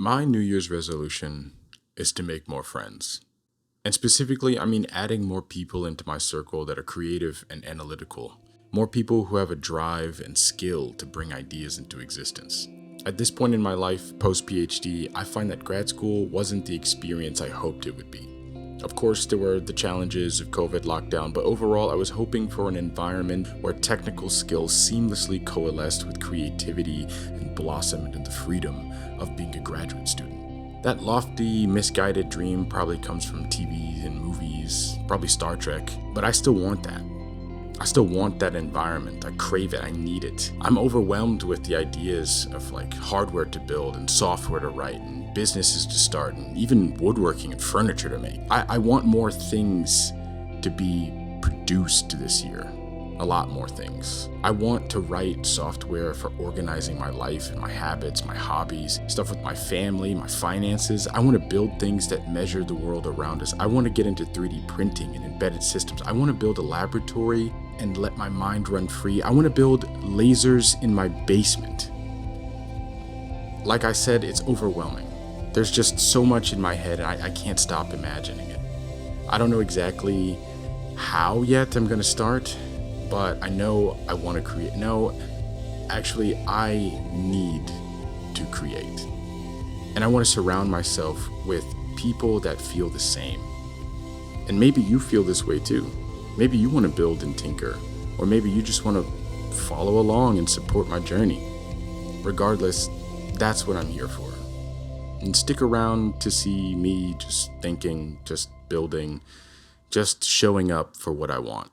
My New Year's resolution is to make more friends. And specifically, I mean adding more people into my circle that are creative and analytical. More people who have a drive and skill to bring ideas into existence. At this point in my life, post PhD, I find that grad school wasn't the experience I hoped it would be. Of course, there were the challenges of COVID lockdown, but overall, I was hoping for an environment where technical skills seamlessly coalesced with creativity and blossomed into the freedom of being a graduate student. That lofty, misguided dream probably comes from TV and movies, probably Star Trek, but I still want that. I still want that environment. I crave it. I need it. I'm overwhelmed with the ideas of hardware to build and software to write and businesses to start and even woodworking and furniture to make. I want more things to be produced this year. A lot more things. I want to write software for organizing my life and my habits, my hobbies, stuff with my family, my finances. I want to build things that measure the world around us. I want to get into 3D printing and embedded systems. I want to build a laboratory and let my mind run free. I want to build lasers in my basement. Like I said, it's overwhelming. There's just so much in my head and I can't stop imagining it. I don't know exactly how yet I'm going to start, but I know I want to create. No, actually, I need to create. And I want to surround myself with people that feel the same. And maybe you feel this way too. Maybe you want to build and tinker, or maybe you just want to follow along and support my journey. Regardless, that's what I'm here for. And stick around to see me just thinking, just building, just showing up for what I want.